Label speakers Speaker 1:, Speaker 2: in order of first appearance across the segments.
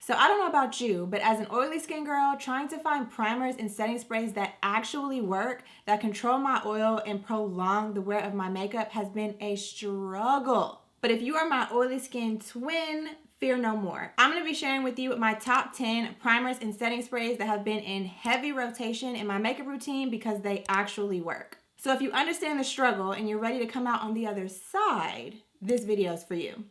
Speaker 1: So I don't know about you, but as an oily skin girl, trying to find primers and setting sprays that actually work, that control my oil and prolong the wear of my makeup has been a struggle. But if you are my oily skin twin, fear no more. I'm gonna be sharing with you my top 10 primers and setting sprays that have been in heavy rotation in my makeup routine because they actually work. So if you understand the struggle and you're ready to come out on the other side, this video is for you.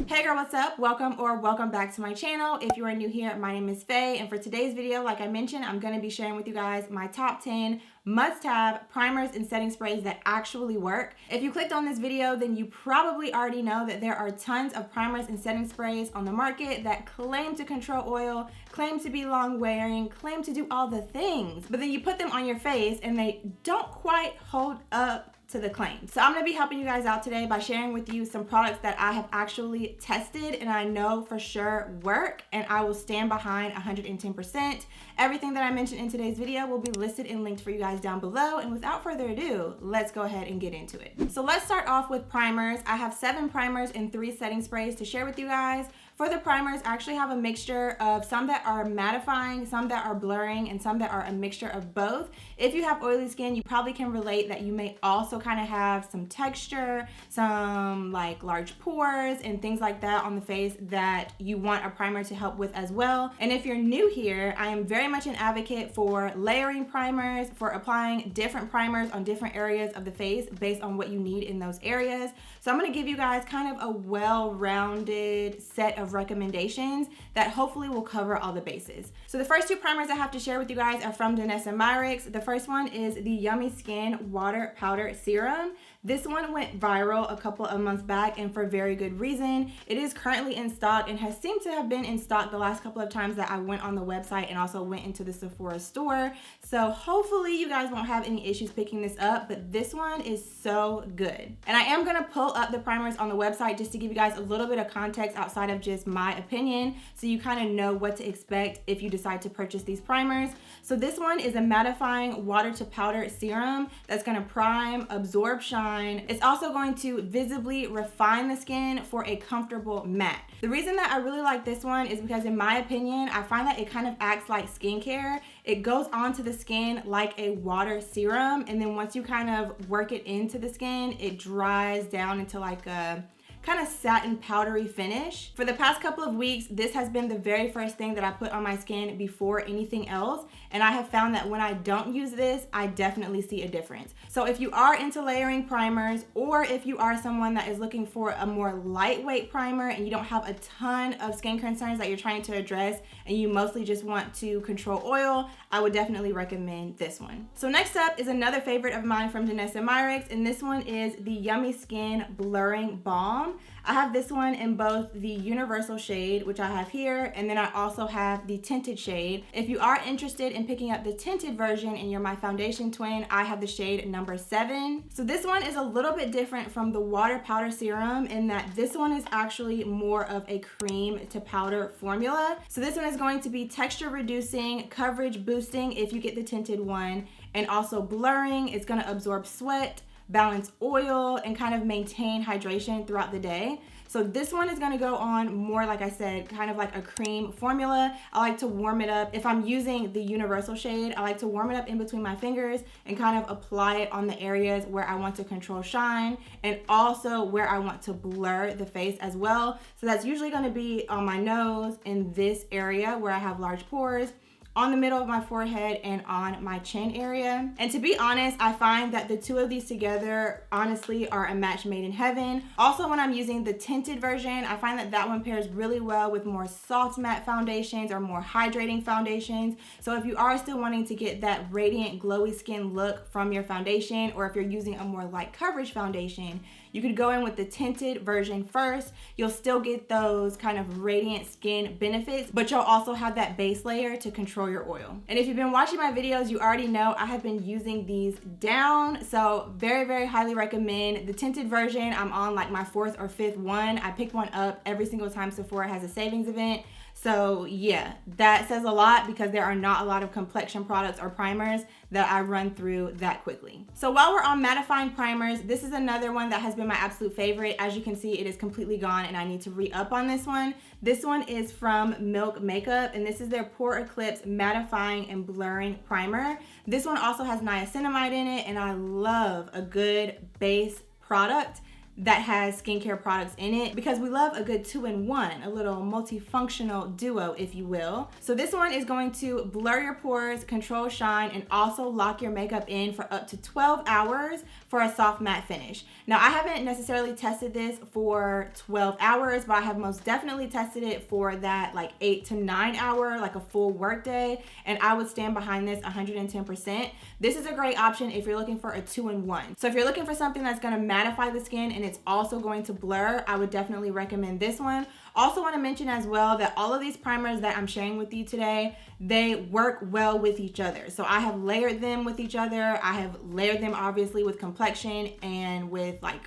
Speaker 1: Hey girl, what's up? Welcome back to my channel. If you are new here, my name is Faye, and for today's video, like I mentioned, I'm going to be sharing with you guys my top 10 must-have primers and setting sprays that actually work. If you clicked on this video, then you probably already know that there are tons of primers and setting sprays on the market that claim to control oil, claim to be long wearing, claim to do all the things, but then you put them on your face and they don't quite hold up to the claim. So I'm going to be helping you guys out today by sharing with you some products that I have actually tested and I know for sure work, and I will stand behind 110%. Everything that I mentioned in today's video will be listed and linked for you guys down below, and without further ado, let's go ahead and get into it. So let's start off with primers. I have 7 primers and 3 setting sprays to share with you guys. For the primers, I actually have a mixture of some that are mattifying, some that are blurring, and some that are a mixture of both. If you have oily skin, you probably can relate that you may also kind of have some texture, some like large pores and things like that on the face that you want a primer to help with as well. And if you're new here, I am very much an advocate for layering primers, for applying different primers on different areas of the face based on what you need in those areas. So I'm going to give you guys kind of a well-rounded set of recommendations that hopefully will cover all the bases. So the first 2 primers I have to share with you guys are from Douglasville. The first one is the Yummy Skin Water Powder Serum. This one went viral a couple of months back, and for very good reason. It is currently in stock and has seemed to have been in stock the last couple of times that I went on the website and also went into the Sephora store. So hopefully you guys won't have any issues picking this up, but this one is so good. And I am gonna pull up the primers on the website just to give you guys a little bit of context outside of just my opinion, so you kind of know what to expect if you decide to purchase these primers. So this one is a mattifying water to powder serum that's gonna prime, absorb shine. It's also going to visibly refine the skin for a comfortable matte. The reason that I really like this one is because, in my opinion, I find that it kind of acts like skincare. It goes onto the skin like a water serum, and then once you kind of work it into the skin, it dries down into like a kind of satin powdery finish. For the past couple of weeks, this has been the very first thing that I put on my skin before anything else, and I have found that when I don't use this, I definitely see a difference. So if you are into layering primers, or if you are someone that is looking for a more lightweight primer and you don't have a ton of skin concerns that you're trying to address and you mostly just want to control oil, I would definitely recommend this one. So next up is another favorite of mine from Douglasville, and this one is the Yummy Skin Blurring Balm. I have this one in both the universal shade, which I have here, and then I also have the tinted shade. If you are interested in picking up the tinted version and you're my foundation twin, I have the shade number 7. So this one is a little bit different from the water powder serum in that this one is actually more of a cream to powder formula. So this one is going to be texture reducing, coverage boosting if you get the tinted one, and also blurring. It's going to absorb sweat, balance oil, and kind of maintain hydration throughout the day. So this one is going to go on more, like I said, kind of like a cream formula. I like to warm it up. If I'm using the universal shade, I like to warm it up in between my fingers and kind of apply it on the areas where I want to control shine and also where I want to blur the face as well. So that's usually going to be on my nose, in this area where I have large pores, on the middle of my forehead, and on my chin area. And to be honest, I find that the 2 of these together honestly are a match made in heaven. Also, when I'm using the tinted version, I find that that one pairs really well with more soft matte foundations or more hydrating foundations. So if you are still wanting to get that radiant glowy skin look from your foundation, or if you're using a more light coverage foundation, you could go in with the tinted version first. You'll still get those kind of radiant skin benefits, but you'll also have that base layer to control your oil. And if you've been watching my videos, you already know I have been using these down. So very, very highly recommend the tinted version. I'm on like my 4th or 5th one. I pick one up every single time Sephora has a savings event. So yeah, that says a lot because there are not a lot of complexion products or primers that I run through that quickly. So while we're on mattifying primers, this is another one that has been my absolute favorite. As you can see, it is completely gone and I need to re-up on this one. This one is from Milk Makeup and this is their Pore Eclipse Mattifying and Blurring Primer. This one also has niacinamide in it and I love a good base product that has skincare products in it because we love a good 2-in-1, a little multifunctional duo, if you will. So this one is going to blur your pores, control shine, and also lock your makeup in for up to 12 hours for a soft matte finish. Now, I haven't necessarily tested this for 12 hours, but I have most definitely tested it for that like 8 to 9 hour, like a full work day, and I would stand behind this 110%. This is a great option if you're looking for a 2-in-1. So if you're looking for something that's gonna mattify the skin and it's also going to blur, I would definitely recommend this one. Also want to mention as well that all of these primers that I'm sharing with you today, they work well with each other. So I have layered them with each other. I have layered them obviously with complexion and with like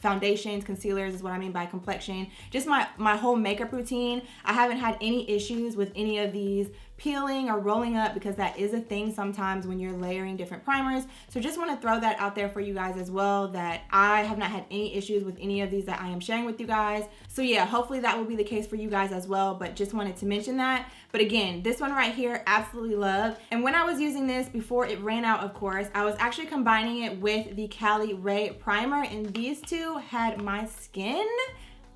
Speaker 1: foundations, concealers is what I mean by complexion. Just my whole makeup routine. I haven't had any issues with any of these peeling or rolling up because that is a thing sometimes when you're layering different primers. So just want to throw that out there for you guys as well, that I have not had any issues with any of these that I am sharing with you guys. So yeah, hopefully that will be the case for you guys as well, but just wanted to mention that. But again, this one right here, absolutely love. And when I was using this before it ran out, of course, I was actually combining it with the Cali Ray primer, and these two had my skin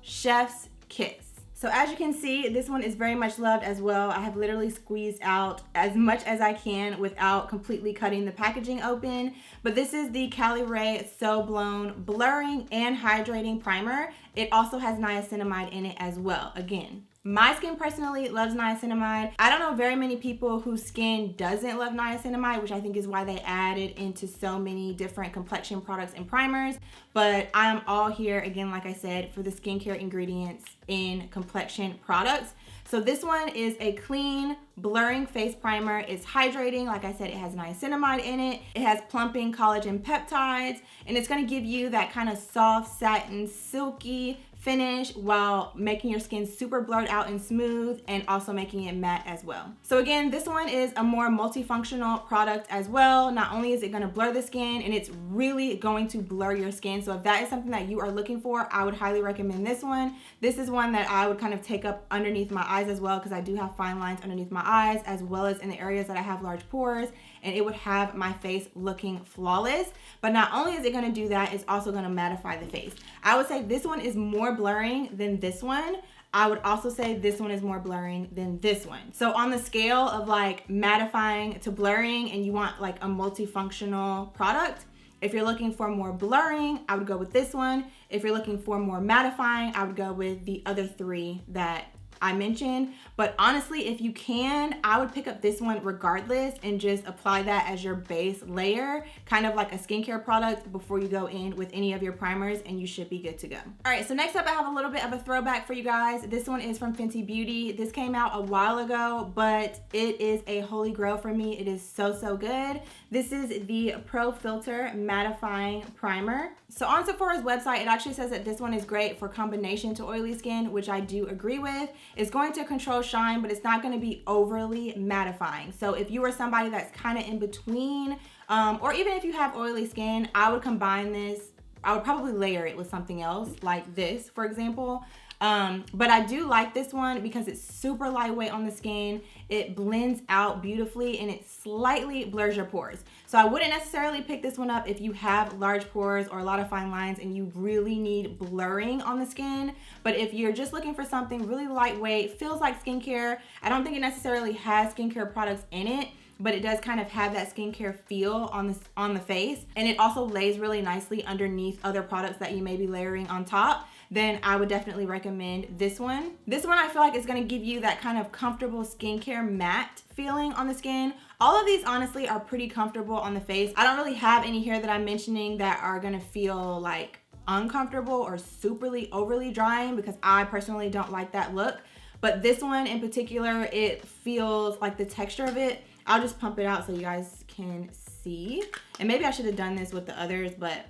Speaker 1: chef's kiss. So as you can see, this one is very much loved as well. I have literally squeezed out as much as I can without completely cutting the packaging open. But this is the Cali Ray So Blown Blurring and Hydrating Primer. It also has niacinamide in it as well. Again, my skin personally loves niacinamide. I don't know very many people whose skin doesn't love niacinamide, which I think is why they added into so many different complexion products and primers. But I am all here, again, like I said, for the skincare ingredients in complexion products. So this one is a clean, blurring face primer. It's hydrating. Like I said, it has niacinamide in it. It has plumping collagen peptides, and it's gonna give you that kind of soft, satin, silky finish while making your skin super blurred out and smooth and also making it matte as well. So again, this one is a more multifunctional product as well. Not only is it going to blur the skin, and it's really going to blur your skin. So if that is something that you are looking for, I would highly recommend this one. This is one that I would kind of take up underneath my eyes as well because I do have fine lines underneath my eyes as well as in the areas that I have large pores, and it would have my face looking flawless. But not only is it going to do that, it's also going to mattify the face. I would say this one is more blurring than this one. I would also say this one is more blurring than this one. So on the scale of like mattifying to blurring and you want like a multifunctional product, if you're looking for more blurring, I would go with this one. If you're looking for more mattifying, I would go with the other three that I mentioned. But honestly, if you can, I would pick up this one regardless and just apply that as your base layer, kind of like a skincare product before you go in with any of your primers, and you should be good to go. All right, so next up I have a little bit of a throwback for you guys. This one is from Fenty Beauty. This came out a while ago, but it is a holy grail for me. It is so good. This is the Pro Filter Mattifying Primer. So on Sephora's website, it actually says that this one is great for combination to oily skin, which I do agree with. It's going to control shine, but it's not going to be overly mattifying. So if you are somebody that's kind of in between, or even if you have oily skin, I would combine this. I would probably layer it with something else like this, for example. But I do like this one because it's super lightweight on the skin. It blends out beautifully and it slightly blurs your pores. So I wouldn't necessarily pick this one up if you have large pores or a lot of fine lines and you really need blurring on the skin. But if you're just looking for something really lightweight, feels like skincare, I don't think it necessarily has skincare products in it, but it does kind of have that skincare feel on the face, and it also lays really nicely underneath other products that you may be layering on top, then I would definitely recommend this one. This one I feel like is going to give you that kind of comfortable skincare matte feeling on the skin. All of these honestly are pretty comfortable on the face. I don't really have any here that I'm mentioning that are going to feel like uncomfortable or superly overly drying, because I personally don't like that look. But this one in particular, it feels like the texture of it. I'll just pump it out so you guys can see. And maybe I should have done this with the others, but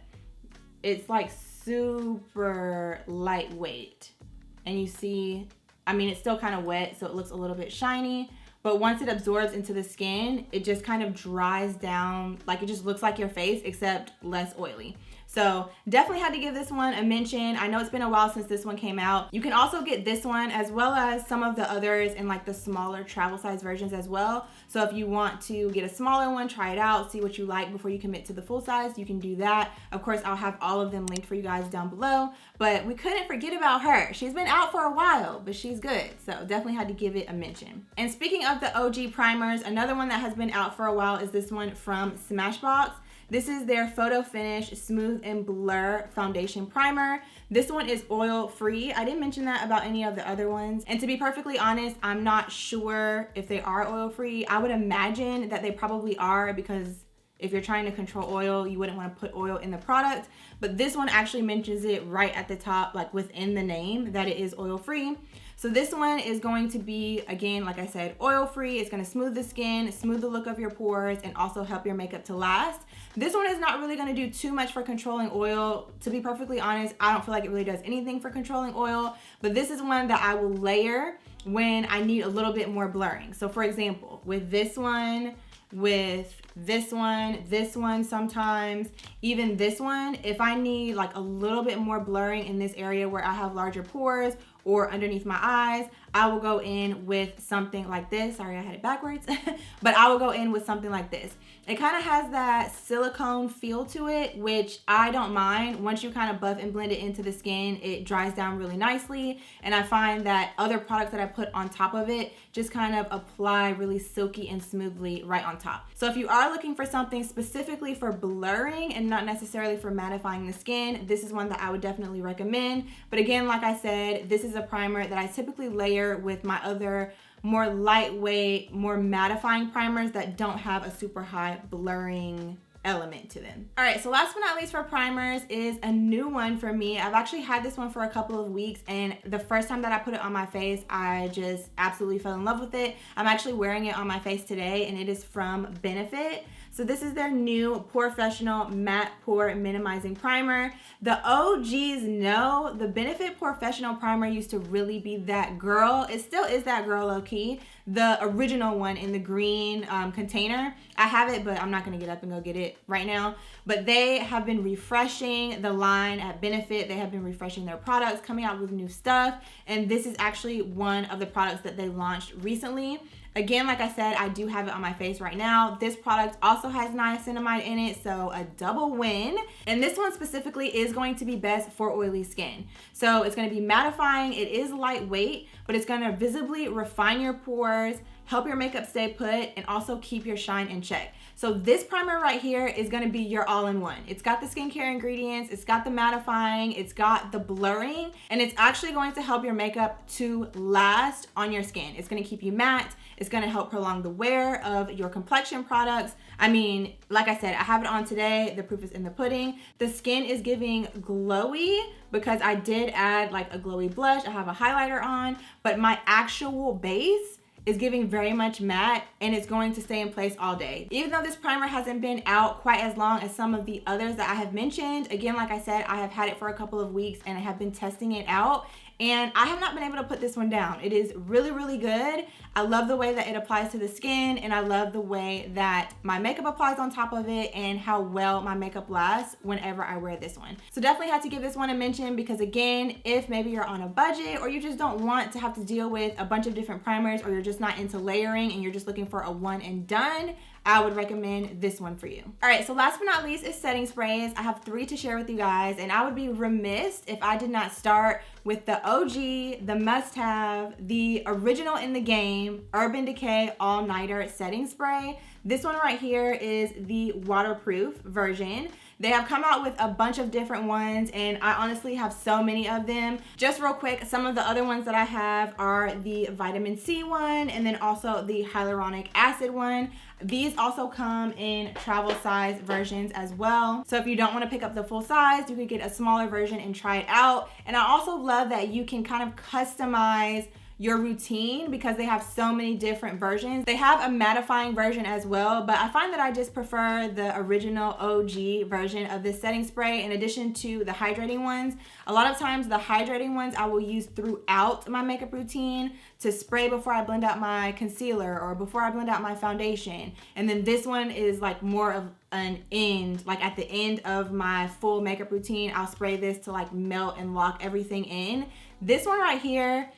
Speaker 1: it's like super lightweight. And you see I mean, it's still kind of wet, so it looks a little bit shiny. But once it absorbs into the skin, it just kind of dries down. Like, it just looks like your face, except less oily. So definitely had to give this one a mention. I know it's been a while since this one came out. You can also get this one as well as some of the others in like the smaller travel size versions as well. So if you want to get a smaller one, try it out, see what you like before you commit to the full size, you can do that. Of course, I'll have all of them linked for you guys down below, but we couldn't forget about her. She's been out for a while, but she's good. So definitely had to give it a mention. And speaking of the OG primers, another one that has been out for a while is this one from Smashbox. This is their Photo Finish Smooth and Blur Foundation Primer. This one is oil free. I didn't mention that about any of the other ones. And to be perfectly honest, I'm not sure if they are oil free. I would imagine that they probably are, because if you're trying to control oil, you wouldn't want to put oil in the product. But this one actually mentions it right at the top, like within the name, that it is oil free. So this one is going to be, again, like I said, oil free. It's going to smooth the skin, smooth the look of your pores, and also help your makeup to last. This one is not really going to do too much for controlling oil. To be perfectly honest, I don't feel like it really does anything for controlling oil, but this is one that I will layer when I need a little bit more blurring. So for example, with this one, with this one sometimes, even this one, if I need like a little bit more blurring in this area where I have larger pores or underneath my eyes, I will go in with something like this. Sorry, I had it backwards, but I will go in with something like this. It kind of has that silicone feel to it, which I don't mind. Once you kind of buff and blend it into the skin, it dries down really nicely. And I find that other products that I put on top of it just kind of apply really silky and smoothly right on top. So if you are looking for something specifically for blurring and not necessarily for mattifying the skin, this is one that I would definitely recommend. But again, like I said, this is a primer that I typically layer with my other more lightweight, more mattifying primers that don't have a super high blurring element to them. All right, so last but not least for primers is a new one for me. I've actually had this one for a couple of weeks, and the first time that I put it on my face, I just absolutely fell in love with it. I'm actually wearing it on my face today, and it is from Benefit. So this is their new POREfessional Matte Pore Minimizing Primer. The OGs know the Benefit POREfessional Primer used to really be that girl. It still is that girl, low-key. The original one in the green container. I have it, but I'm not gonna get up and go get it right now. But they have been refreshing the line at Benefit. They have been refreshing their products, coming out with new stuff. And this is actually one of the products that they launched recently. Again, like I said, I do have it on my face right now. This product also has niacinamide in it, so a double win. And this one specifically is going to be best for oily skin. So it's going to be mattifying. It is lightweight, but it's going to visibly refine your pores, help your makeup stay put, and also keep your shine in check. So this primer right here is going to be your all-in-one. It's got the skincare ingredients, it's got the mattifying, it's got the blurring, and it's actually going to help your makeup to last on your skin. It's going to keep you matte. It's going to help prolong the wear of your complexion products. I mean, like I said, I have it on today. The proof is in the pudding. The skin is giving glowy because I did add like a glowy blush. I have a highlighter on, but my actual base is giving very much matte, and it's going to stay in place all day. Even though this primer hasn't been out quite as long as some of the others that I have mentioned, again, like I said, I have had it for a couple of weeks and I have been testing it out, and I have not been able to put this one down. It is really, really good. I love the way that it applies to the skin, and I love the way that my makeup applies on top of it and how well my makeup lasts whenever I wear this one. So definitely had to give this one a mention because, again, if maybe you're on a budget or you just don't want to have to deal with a bunch of different primers, or you're just not into layering and you're just looking for a one and done, I would recommend this one for you. All right, so last but not least is setting sprays. I have 3 to share with you guys, and I would be remiss if I did not start with the OG, the must-have, the original in the game, Urban Decay All-Nighter Setting Spray. This one right here is the waterproof version. They have come out with a bunch of different ones, and I honestly have so many of them. Just real quick, some of the other ones that I have are the vitamin C one, and then also the hyaluronic acid one. These also come in travel size versions as well. So if you don't want to pick up the full size, you could get a smaller version and try it out. And I also love that you can kind of customize your routine because they have so many different versions. They have a mattifying version as well, but I find that I just prefer the original OG version of this setting spray in addition to the hydrating ones. A lot of times the hydrating ones I will use throughout my makeup routine to spray before I blend out my concealer or before I blend out my foundation. And then this one is like more of an end, like at the end of my full makeup routine, I'll spray this to like melt and lock everything in. This one right here,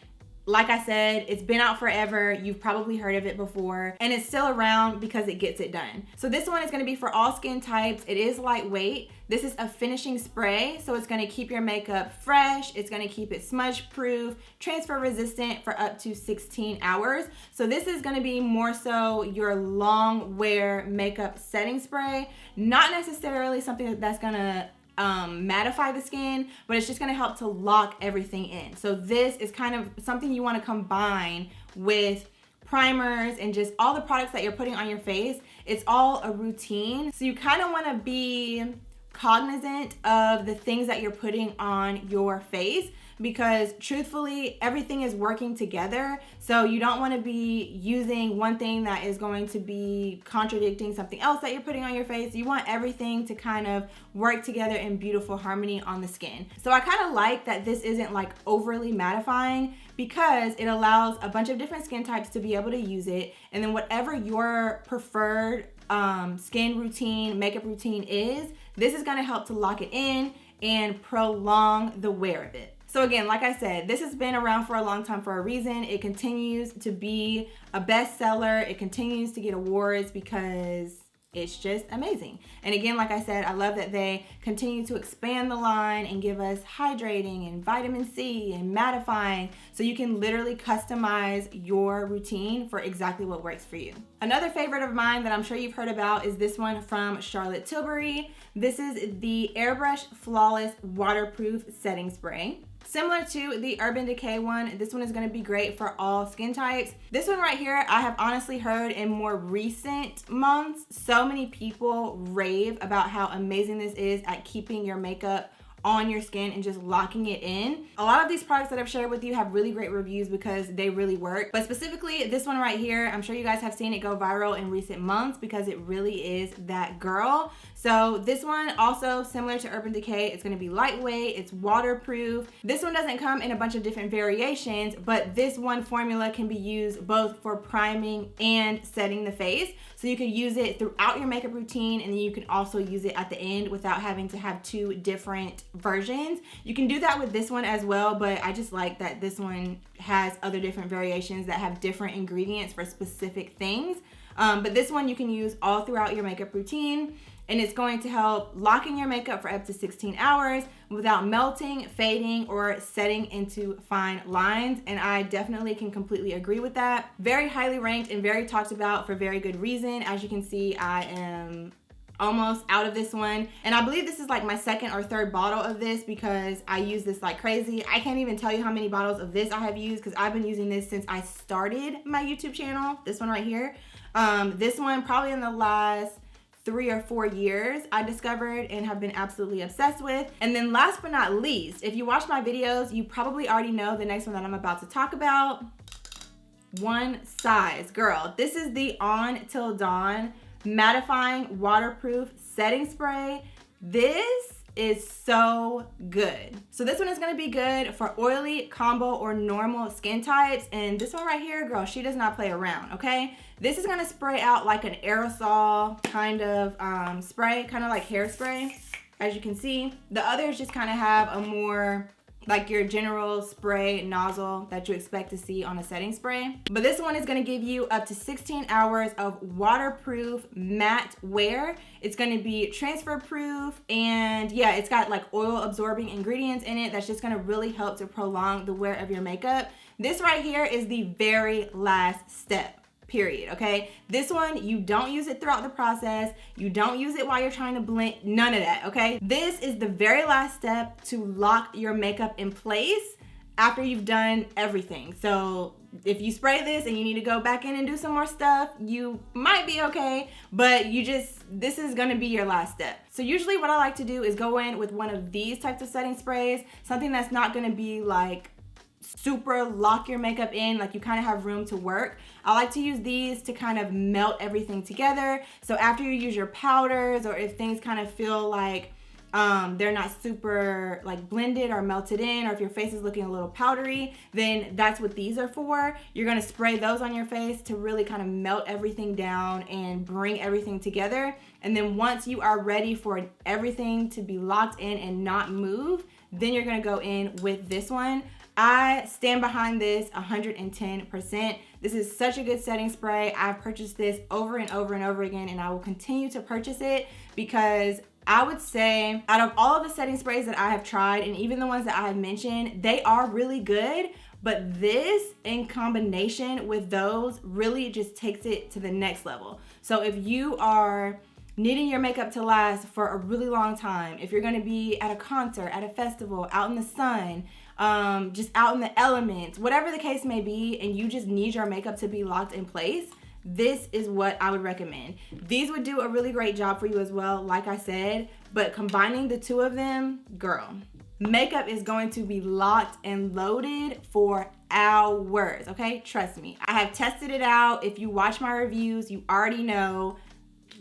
Speaker 1: like I said, it's been out forever. You've probably heard of it before, and it's still around because it gets it done. So this one is gonna be for all skin types. It is lightweight. This is a finishing spray, so it's gonna keep your makeup fresh. It's gonna keep it smudge proof, transfer resistant for up to 16 hours. So this is gonna be more so your long wear makeup setting spray, not necessarily something that's gonna mattify the skin, but it's just gonna help to lock everything in. So this is kind of something you wanna combine with primers and just all the products that you're putting on your face. It's all a routine. So you kind of wanna be cognizant of the things that you're putting on your face, because truthfully, everything is working together. So you don't want to be using one thing that is going to be contradicting something else that you're putting on your face. You want everything to kind of work together in beautiful harmony on the skin. So I kind of like that this isn't like overly mattifying, because it allows a bunch of different skin types to be able to use it. And then whatever your preferred skin routine, makeup routine is, this is going to help to lock it in and prolong the wear of it. So again, like I said, this has been around for a long time for a reason. It continues to be a bestseller. It continues to get awards because it's just amazing. And again, like I said, I love that they continue to expand the line and give us hydrating and vitamin C and mattifying, so you can literally customize your routine for exactly what works for you. Another favorite of mine that I'm sure you've heard about is this one from Charlotte Tilbury. This is the Airbrush Flawless Waterproof Setting Spray. Similar to the Urban Decay one, this one is gonna be great for all skin types. This one right here, I have honestly heard in more recent months, so many people rave about how amazing this is at keeping your makeup on your skin and just locking it in. A lot of these products that I've shared with you have really great reviews because they really work. But specifically this one right here, I'm sure you guys have seen it go viral in recent months because it really is that girl. So this one also similar to Urban Decay, it's gonna be lightweight, it's waterproof. This one doesn't come in a bunch of different variations, but this one formula can be used both for priming and setting the face. So you can use it throughout your makeup routine, and then you can also use it at the end without having to have two different versions. You can do that with this one as well, but I just like that this one has other different variations that have different ingredients for specific things. But this one you can use all throughout your makeup routine, and it's going to help lock in your makeup for up to 16 hours without melting, fading, or setting into fine lines. And I definitely can completely agree with that. Very highly ranked and very talked about for very good reason. As you can see, I am almost out of this one, and I believe this is like my second or third bottle of this because I use this like crazy. I can't even tell you how many bottles of this I have used because I've been using this since I started my YouTube channel. This one right here. This one probably in the last 3 or 4 years I discovered and have been absolutely obsessed with. And then last but not least, if you watch my videos, you probably already know the next one that I'm about to talk about. One Size. Girl, this is the On Till Dawn mattifying waterproof setting spray. This is so good. So this one is gonna be good for oily, combo, or normal skin types. And this one right here, girl, she does not play around, okay? This is gonna spray out like an aerosol kind of spray, kind of like hairspray, as you can see. The others just kind of have a more like your general spray nozzle that you expect to see on a setting spray. But this one is gonna give you up to 16 hours of waterproof matte wear. It's gonna be transfer proof, and yeah, it's got like oil absorbing ingredients in it that's just gonna really help to prolong the wear of your makeup. This right here is the very last step. Period, okay? This one, you don't use it throughout the process. You don't use it while you're trying to blend, none of that, okay? This is the very last step to lock your makeup in place after you've done everything. So if you spray this and you need to go back in and do some more stuff, you might be okay, but this is gonna be your last step. So usually what I like to do is go in with one of these types of setting sprays, something that's not gonna be like super lock your makeup in, like you kind of have room to work. I like to use these to kind of melt everything together. So after you use your powders, or if things kind of feel like they're not super like blended or melted in, or if your face is looking a little powdery, then that's what these are for. You're gonna spray those on your face to really kind of melt everything down and bring everything together. And then once you are ready for everything to be locked in and not move, then you're gonna go in with this one. I stand behind this 110%. This is such a good setting spray. I've purchased this over and over and over again, and I will continue to purchase it because I would say out of all of the setting sprays that I have tried, and even the ones that I have mentioned, they are really good, but this in combination with those really just takes it to the next level. So if you are needing your makeup to last for a really long time, if you're gonna be at a concert, at a festival, out in the sun, just out in the elements, whatever the case may be, and you just need your makeup to be locked in place, this is what I would recommend. These would do a really great job for you as well, like I said, but combining the two of them, girl, makeup is going to be locked and loaded for hours, okay? Trust me. I have tested it out. If you watch my reviews, you already know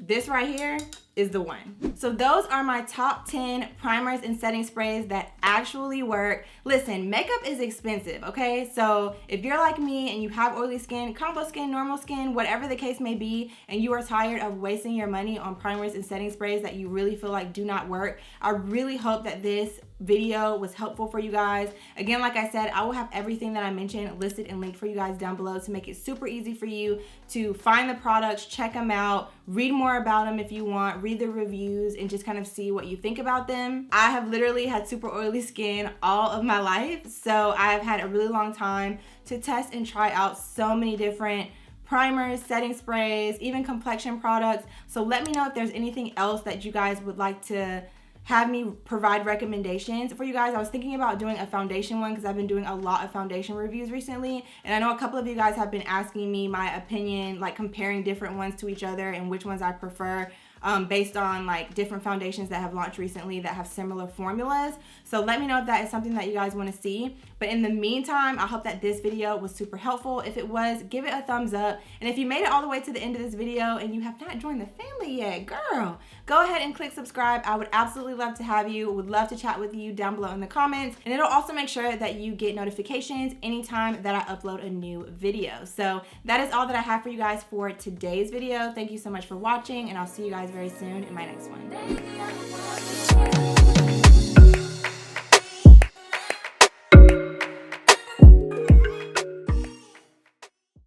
Speaker 1: this right here is the one. So those are my top 10 primers and setting sprays that actually work. Listen, makeup is expensive, okay? So if you're like me and you have oily skin, combo skin, normal skin, whatever the case may be, and you are tired of wasting your money on primers and setting sprays that you really feel like do not work, I really hope that this video was helpful for you guys. Again, like I said, I will have everything that I mentioned listed and linked for you guys down below to make it super easy for you to find the products, check them out, read more about them if you want, read the reviews, and just kind of see what you think about them. I have literally had super oily skin all of my life, so I've had a really long time to test and try out so many different primers, setting sprays, even complexion products. So let me know if there's anything else that you guys would like to have me provide recommendations for you guys. I was thinking about doing a foundation one because I've been doing a lot of foundation reviews recently, and I know a couple of you guys have been asking me my opinion, like comparing different ones to each other and which ones I prefer, based on like different foundations that have launched recently that have similar formulas. So let me know if that is something that you guys want to see. But in the meantime, I hope that this video was super helpful. If it was, give it a thumbs up. And if you made it all the way to the end of this video and you have not joined the family yet, girl, go ahead and click subscribe. I would absolutely love to have you. Would love to chat with you down below in the comments. And it'll also make sure that you get notifications anytime that I upload a new video. So that is all that I have for you guys for today's video. Thank you so much for watching, and I'll see you guys very soon in my next one.